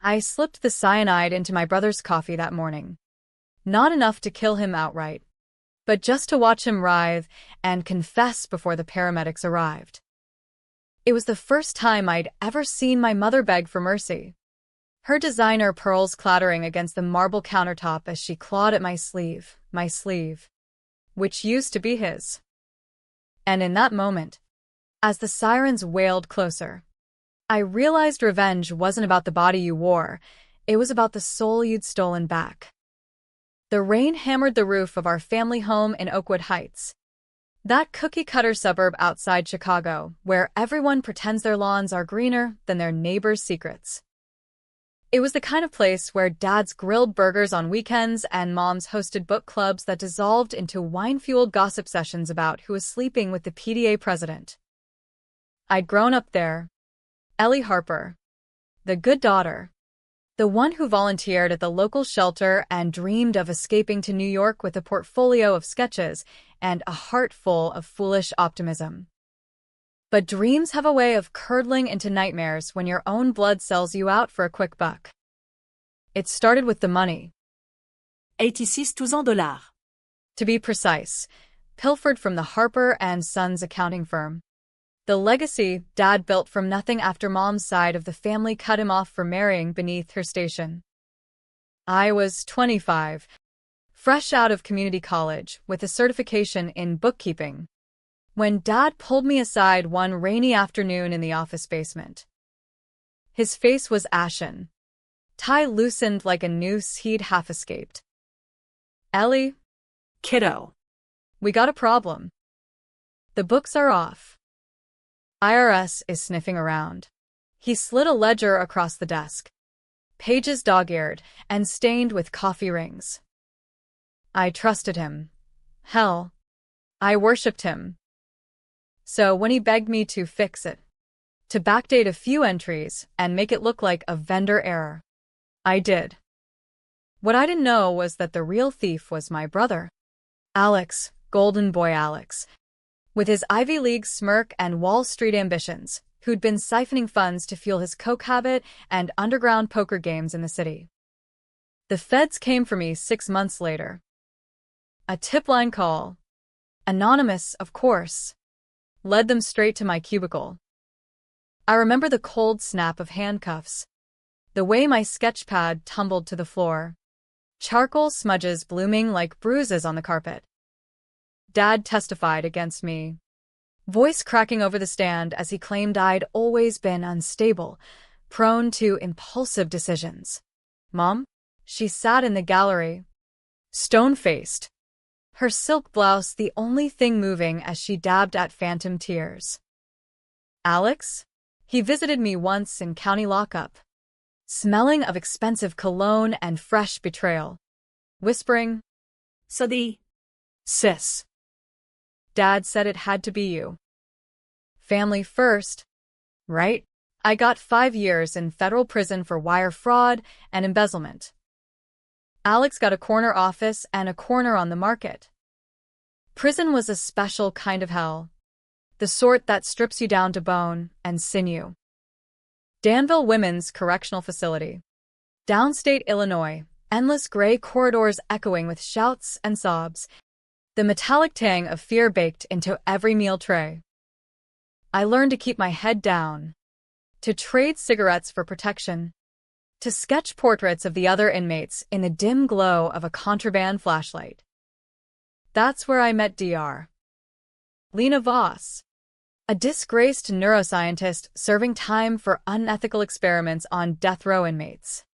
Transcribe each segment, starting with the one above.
I slipped the cyanide into my brother's coffee that morning. Not enough to kill him outright, but just to watch him writhe and confess before the paramedics arrived. It was the first time I'd ever seen my mother beg for mercy. Her designer pearls clattering against the marble countertop as she clawed at my sleeve, which used to be his. And in that moment, as the sirens wailed closer, I realized revenge wasn't about the body you wore, it was about the soul you'd stolen back. The rain hammered the roof of our family home in Oakwood Heights, that cookie-cutter suburb outside Chicago, where everyone pretends their lawns are greener than their neighbors' secrets. It was the kind of place where dads grilled burgers on weekends and moms hosted book clubs that dissolved into wine-fueled gossip sessions about who was sleeping with the PTA president. I'd grown up there. Ellie Harper, the good daughter, the one who volunteered at the local shelter and dreamed of escaping to New York with a portfolio of sketches and a heart full of foolish optimism. But dreams have a way of curdling into nightmares when your own blood sells you out for a quick buck. It started with the money. 86 dollars. To be precise, pilfered from the Harper and Sons accounting firm. The legacy Dad built from nothing after Mom's side of the family cut him off for marrying beneath her station. I was 25, fresh out of community college with a certification in bookkeeping, when Dad pulled me aside one rainy afternoon in the office basement. His face was ashen, tie loosened like a noose he'd half escaped. Ellie, Kiddo, we got a problem. The books are off. IRS is sniffing around. He slid a ledger across the desk, pages dog-eared and stained with coffee rings. I trusted him. Hell, I worshipped him. So when he begged me to fix it, to backdate a few entries and make it look like a vendor error, I did. What I didn't know was that the real thief was my brother, Alex, golden boy Alex, with his Ivy League smirk and Wall Street ambitions, who'd been siphoning funds to fuel his coke habit and underground poker games in the city. The feds came for me 6 months later. A tip line call, anonymous, of course, led them straight to my cubicle. I remember the cold snap of handcuffs, the way my sketchpad tumbled to the floor, charcoal smudges blooming like bruises on the carpet. Dad testified against me, voice cracking over the stand as he claimed I'd always been unstable, prone to impulsive decisions. Mom? She sat in the gallery, stone-faced, her silk blouse the only thing moving as she dabbed at phantom tears. Alex? He visited me once in county lockup, smelling of expensive cologne and fresh betrayal, whispering, Sadi. Sis. Dad said it had to be you. Family first, right? I got 5 years in federal prison for wire fraud and embezzlement. Alex got a corner office and a corner on the market. Prison was a special kind of hell, the sort that strips you down to bone and sinew. Danville Women's Correctional Facility, downstate Illinois, endless gray corridors echoing with shouts and sobs, the metallic tang of fear baked into every meal tray. I learned to keep my head down, to trade cigarettes for protection, to sketch portraits of the other inmates in the dim glow of a contraband flashlight. That's where I met Dr. Lena Voss, a disgraced neuroscientist serving time for unethical experiments on death row inmates.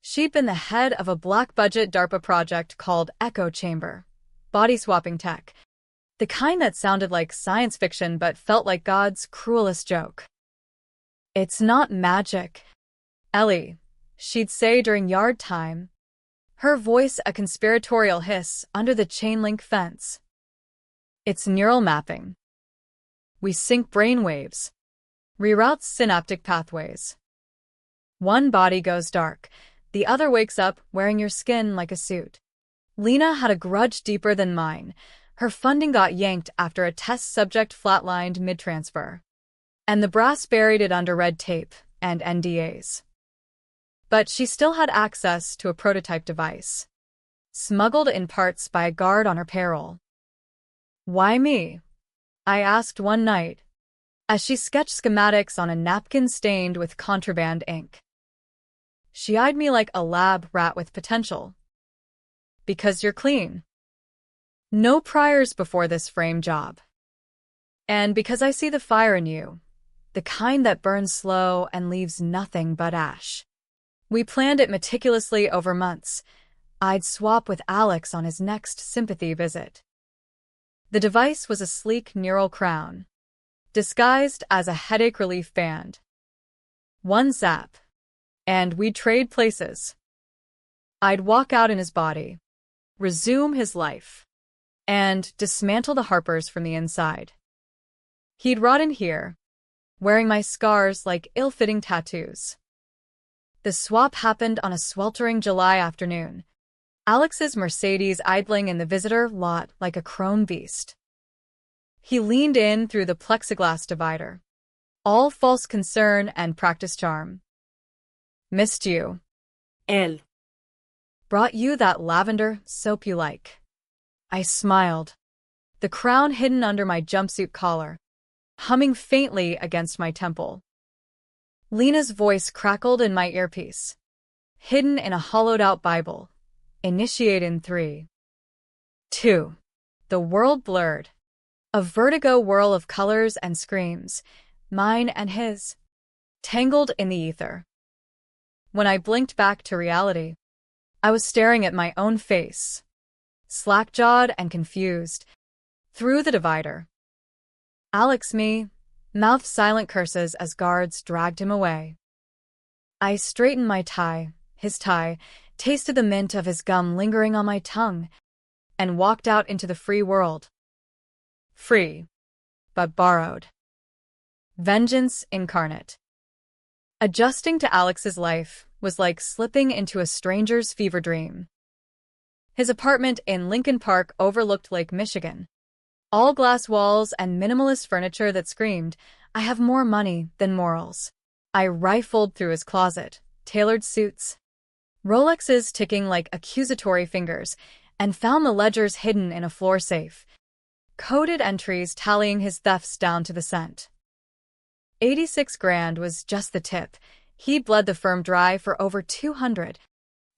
She'd been the head of a black-budget DARPA project called Echo Chamber, body-swapping tech, the kind that sounded like science fiction but felt like God's cruelest joke. It's not magic, Ellie, she'd say during yard time, her voice a conspiratorial hiss under the chain-link fence. It's neural mapping. We sync brain waves, reroute synaptic pathways. One body goes dark, the other wakes up wearing your skin like a suit. Lena had a grudge deeper than mine. Her funding got yanked after a test subject flatlined mid-transfer, and the brass buried it under red tape and NDAs. But she still had access to a prototype device, smuggled in parts by a guard on her payroll. "Why me?" I asked one night, as she sketched schematics on a napkin stained with contraband ink. She eyed me like a lab rat with potential. "Because you're clean. No priors before this frame job. And because I see the fire in you, the kind that burns slow and leaves nothing but ash." We planned it meticulously over months. I'd swap with Alex on his next sympathy visit. The device was a sleek neural crown, disguised as a headache relief band. One zap, and we'd trade places. I'd walk out in his body, resume his life, and dismantle the Harpers from the inside. He'd rot in here, wearing my scars like ill-fitting tattoos. The swap happened on a sweltering July afternoon, Alex's Mercedes idling in the visitor lot like a chrome beast. He leaned in through the plexiglass divider, all false concern and practice charm. "Missed you. Elle. Brought you that lavender soap you like." I smiled, the crown hidden under my jumpsuit collar, humming faintly against my temple. Lena's voice crackled in my earpiece, hidden in a hollowed-out Bible. Initiate in 3, 2. The world blurred. A vertigo whirl of colors and screams, mine and his, tangled in the ether. When I blinked back to reality, I was staring at my own face, slack-jawed and confused, through the divider. Alex me, mouthed silent curses as guards dragged him away. I straightened my tie, his tie, tasted the mint of his gum lingering on my tongue, and walked out into the free world. Free, but borrowed. Vengeance incarnate. Adjusting to Alex's life was like slipping into a stranger's fever dream. His apartment in Lincoln Park overlooked Lake Michigan. All glass walls and minimalist furniture that screamed, "I have more money than morals." I rifled through his closet, tailored suits, Rolexes ticking like accusatory fingers, and found the ledgers hidden in a floor safe, coded entries tallying his thefts down to the cent. 86 grand was just the tip. He bled the firm dry for over 200,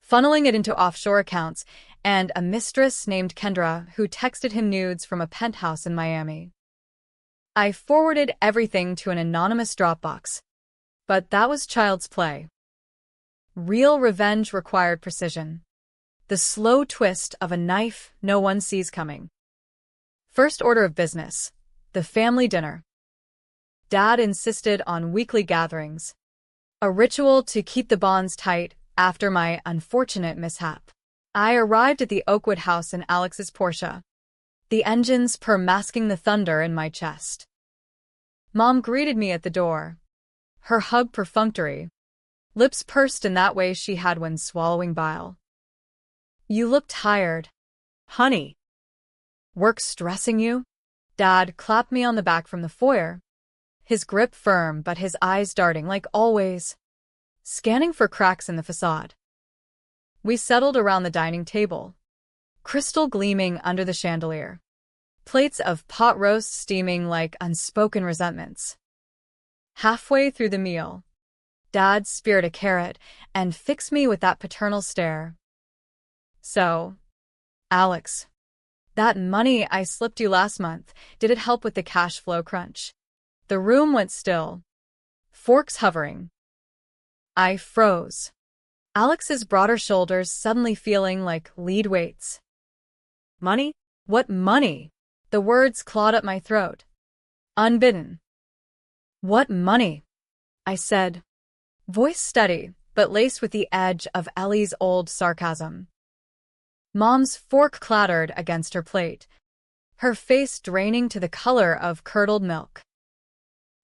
funneling it into offshore accounts, and a mistress named Kendra who texted him nudes from a penthouse in Miami. I forwarded everything to an anonymous Dropbox, but that was child's play. Real revenge required precision. The slow twist of a knife no one sees coming. First order of business, the family dinner. Dad insisted on weekly gatherings, a ritual to keep the bonds tight after my unfortunate mishap. I arrived at the Oakwood house in Alex's Porsche, the engines masking the thunder in my chest. Mom greeted me at the door, her hug perfunctory, lips pursed in that way she had when swallowing bile. "You look tired, honey. Work stressing you?" Dad clapped me on the back from the foyer, his grip firm but his eyes darting like always, scanning for cracks in the facade. We settled around the dining table, crystal gleaming under the chandelier, plates of pot roast steaming like unspoken resentments. Halfway through the meal, Dad speared a carrot and fixed me with that paternal stare. "So, Alex, that money I slipped you last month, did it help with the cash flow crunch?" The room went still, forks hovering. I froze, Alex's broader shoulders suddenly feeling like lead weights. "Money? What money?" The words clawed up my throat, unbidden. "What money?" I said, voice steady, but laced with the edge of Ellie's old sarcasm. Mom's fork clattered against her plate, her face draining to the color of curdled milk.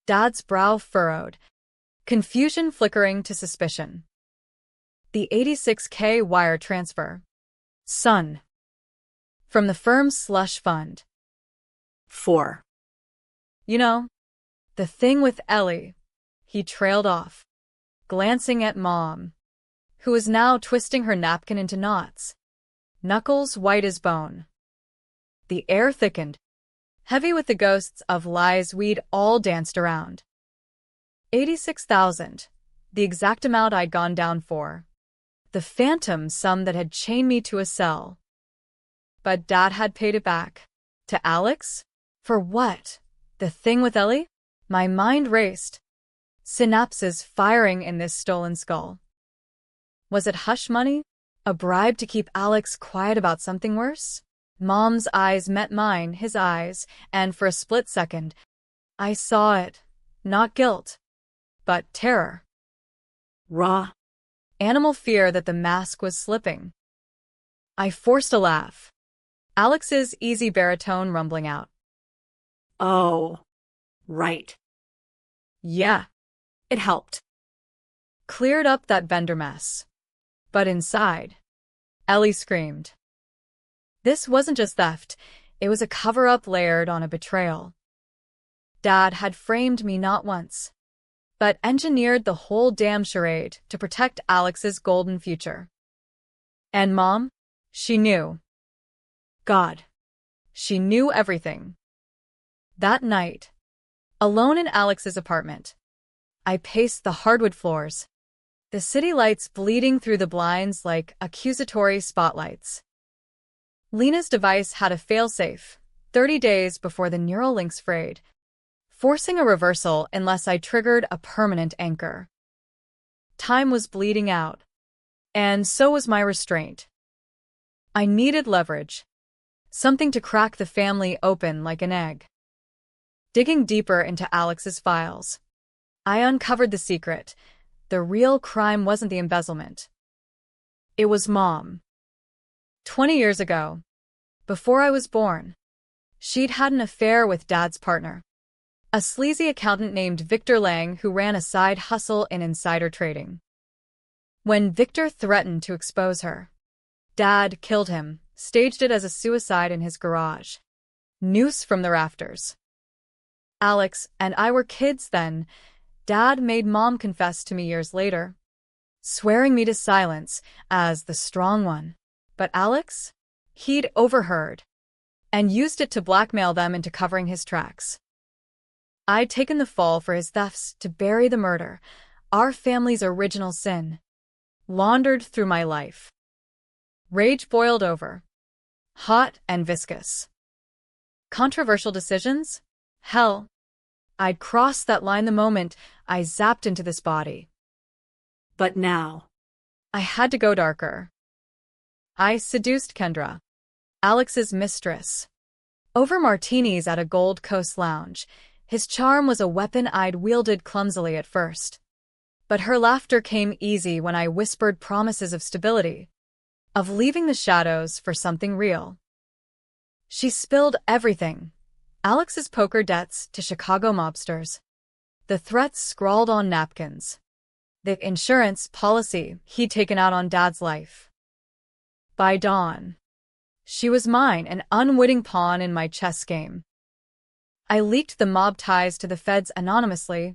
Dad's brow furrowed, confusion flickering to suspicion. "The 86K wire transfer, son. From the firm's slush fund." 4. "You know, the thing with Ellie," he trailed off, glancing at Mom. who was now twisting her napkin into knots, knuckles white as bone. The air thickened, heavy with the ghosts of lies we'd all danced around. 86,000, the exact amount I'd gone down for. The phantom sum that had chained me to a cell. But Dad had paid it back. To Alex? For what? The thing with Ellie? My mind raced. Synapses firing in this stolen skull. Was it hush money? A bribe to keep Alex quiet about something worse? Mom's eyes met mine, his eyes, and for a split second, I saw it. Not guilt, but terror. Raw. Animal fear that the mask was slipping. I forced a laugh. Alex's easy baritone rumbling out. Oh, right. Yeah. It helped. Cleared up that vendor mess. But inside, Ellie screamed. This wasn't just theft, it was a cover-up layered on a betrayal. Dad had framed me not once, but engineered the whole damn charade to protect Alex's golden future. And Mom? She knew. God. She knew everything. That night, alone in Alex's apartment, I paced the hardwood floors, the city lights bleeding through the blinds like accusatory spotlights. Lena's device had a failsafe, 30 days before the neural links frayed, forcing a reversal unless I triggered a permanent anchor. Time was bleeding out, and so was my restraint. I needed leverage, something to crack the family open like an egg. Digging deeper into Alex's files, I uncovered the secret. The real crime wasn't the embezzlement. It was Mom. 20 years ago, before I was born, she'd had an affair with Dad's partner, a sleazy accountant named Victor Lang who ran a side hustle in insider trading. When Victor threatened to expose her, Dad killed him, staged it as a suicide in his garage. Noose from the rafters. Alex and I were kids then. Dad made Mom confess to me years later, swearing me to silence as the strong one. But Alex? He'd overheard and used it to blackmail them into covering his tracks. I'd taken the fall for his thefts to bury the murder, our family's original sin, laundered through my life. Rage boiled over, hot and viscous. Controversial decisions? Hell, I'd crossed that line the moment I zapped into this body. But now, I had to go darker. I seduced Kendra, Alex's mistress. Over martinis at a Gold Coast lounge, his charm was a weapon I'd wielded clumsily at first. But her laughter came easy when I whispered promises of stability, of leaving the shadows for something real. She spilled everything, Alex's poker debts to Chicago mobsters, the threats scrawled on napkins, the insurance policy he'd taken out on Dad's life. By dawn, she was mine, an unwitting pawn in my chess game. I leaked the mob ties to the feds anonymously,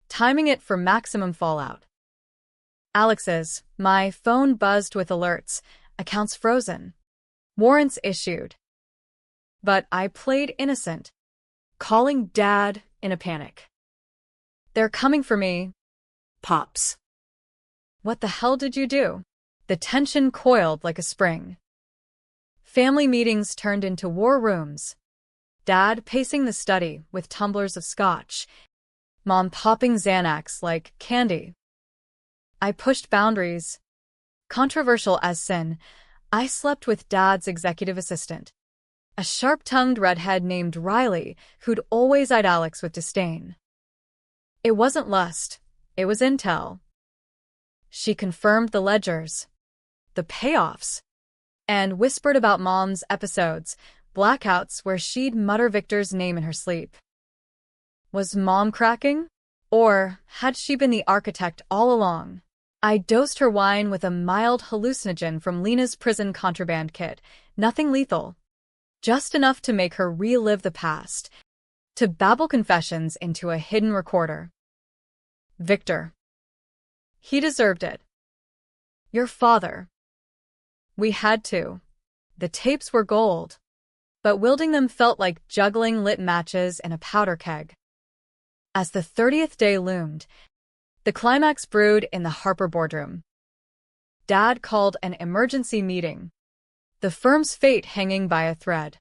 timing it for maximum fallout. Alex's, my phone buzzed with alerts, accounts frozen, warrants issued. But I played innocent, calling Dad in a panic. They're coming for me. Pops. What the hell did you do? The tension coiled like a spring. Family meetings turned into war rooms. Dad pacing the study with tumblers of scotch, Mom popping Xanax like candy. I pushed boundaries. Controversial as sin, I slept with Dad's executive assistant, a sharp-tongued redhead named Riley who'd always eyed Alex with disdain. It wasn't lust, it was intel. She confirmed the ledgers, the payoffs, and whispered about Mom's episodes, blackouts where she'd mutter Victor's name in her sleep. Was Mom cracking? Or had she been the architect all along? I dosed her wine with a mild hallucinogen from Lena's prison contraband kit, nothing lethal. Just enough to make her relive the past, to babble confessions into a hidden recorder. Victor. He deserved it. Your father. We had to. The tapes were gold, but wielding them felt like juggling lit matches in a powder keg. As the 30th day loomed, the climax brewed in the Harper boardroom. Dad called an emergency meeting, the firm's fate hanging by a thread.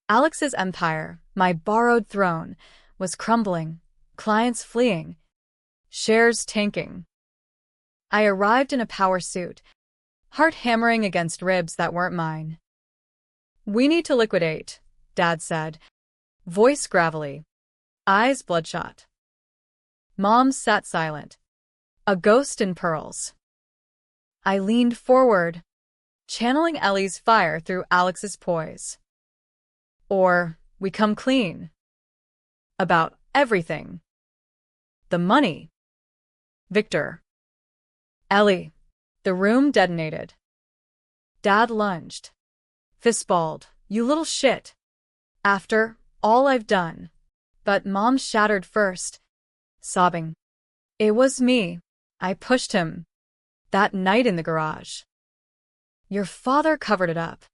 Alex's empire, my borrowed throne, was crumbling, clients fleeing, shares tanking. I arrived in a power suit, heart hammering against ribs that weren't mine. We need to liquidate, Dad said, voice gravelly, eyes bloodshot. Mom sat silent, a ghost in pearls. I leaned forward, channeling Ellie's fire through Alex's poise. Or we come clean. About everything. The money. Victor. Ellie. The room detonated. Dad lunged. Fistballed. You little shit. After all I've done. But Mom shattered first, sobbing. It was me. I pushed him. That night in the garage. Your father covered it up.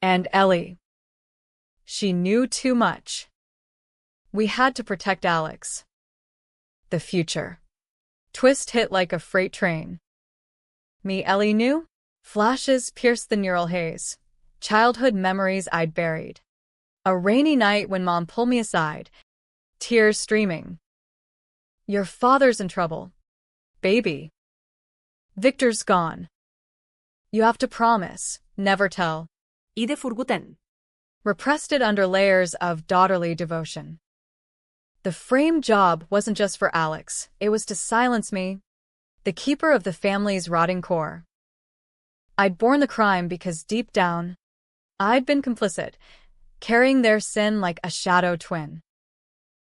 And Ellie. She knew too much. We had to protect Alex. The future. Twist hit like a freight train. Me, Ellie knew? Flashes pierced the neural haze. Childhood memories I'd buried. A rainy night when Mom pulled me aside, tears streaming. Your father's in trouble. Baby. Victor's gone. You have to promise, never tell. Ide forgotten. Repressed it under layers of daughterly devotion. The frame job wasn't just for Alex, it was to silence me, the keeper of the family's rotting core. I'd borne the crime because deep down, I'd been complicit, carrying their sin like a shadow twin.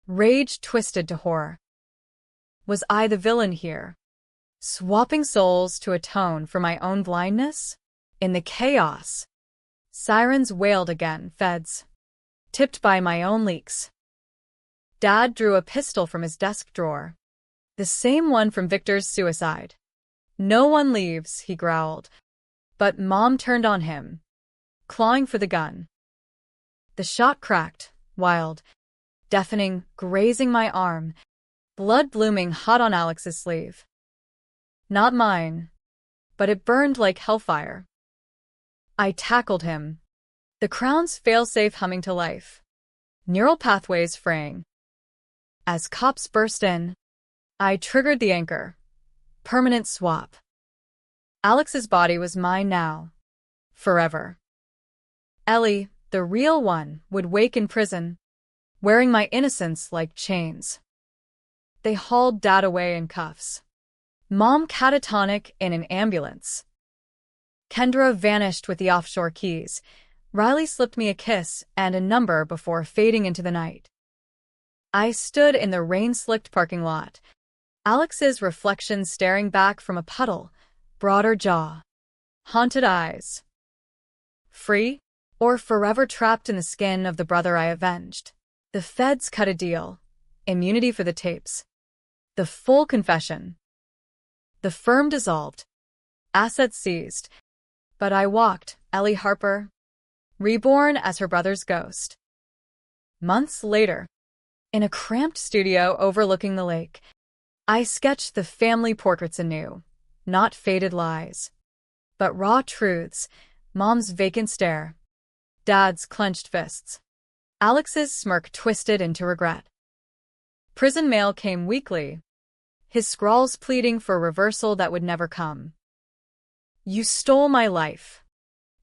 Rage twisted to horror. Was I the villain here? Swapping souls to atone for my own blindness? In the chaos, sirens wailed again, feds. Tipped by my own leaks. Dad drew a pistol from his desk drawer. The same one from Victor's suicide. No one leaves, he growled. But Mom turned on him, clawing for the gun. The shot cracked, wild, deafening, grazing my arm, blood blooming hot on Alex's sleeve. Not mine, but it burned like hellfire. I tackled him, the crown's failsafe humming to life, neural pathways fraying. As cops burst in, I triggered the anchor. Permanent swap. Alex's body was mine now. Forever. Ellie, the real one, would wake in prison, wearing my innocence like chains. They hauled Dad away in cuffs. Mom catatonic in an ambulance. Kendra vanished with the offshore keys. Riley slipped me a kiss and a number before fading into the night. I stood in the rain-slicked parking lot, Alex's reflection staring back from a puddle, broader jaw, haunted eyes. Free, or forever trapped in the skin of the brother I avenged. The feds cut a deal, immunity for the tapes, the full confession. The firm dissolved, assets seized, but I walked, Ellie Harper, reborn as her brother's ghost. Months later, in a cramped studio overlooking the lake, I sketched the family portraits anew, not faded lies, but raw truths, Mom's vacant stare, Dad's clenched fists, Alex's smirk twisted into regret. Prison mail came weekly, his scrawls pleading for reversal that would never come. You stole my life.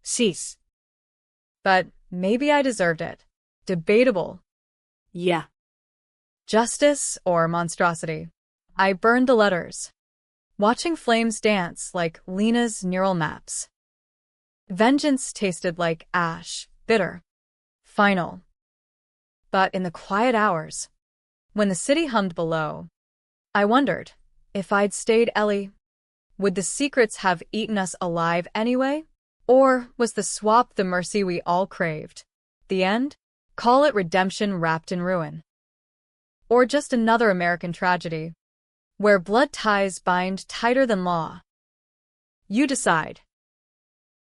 Cease. But maybe I deserved it. Debatable. Yeah. Justice or monstrosity? I burned the letters, watching flames dance like Lena's neural maps. Vengeance tasted like ash, bitter, final. But in the quiet hours, when the city hummed below, I wondered, if I'd stayed Ellie, would the secrets have eaten us alive anyway? Or was the swap the mercy we all craved? The end? Call it redemption wrapped in ruin. Or just another American tragedy, where blood ties bind tighter than law. You decide.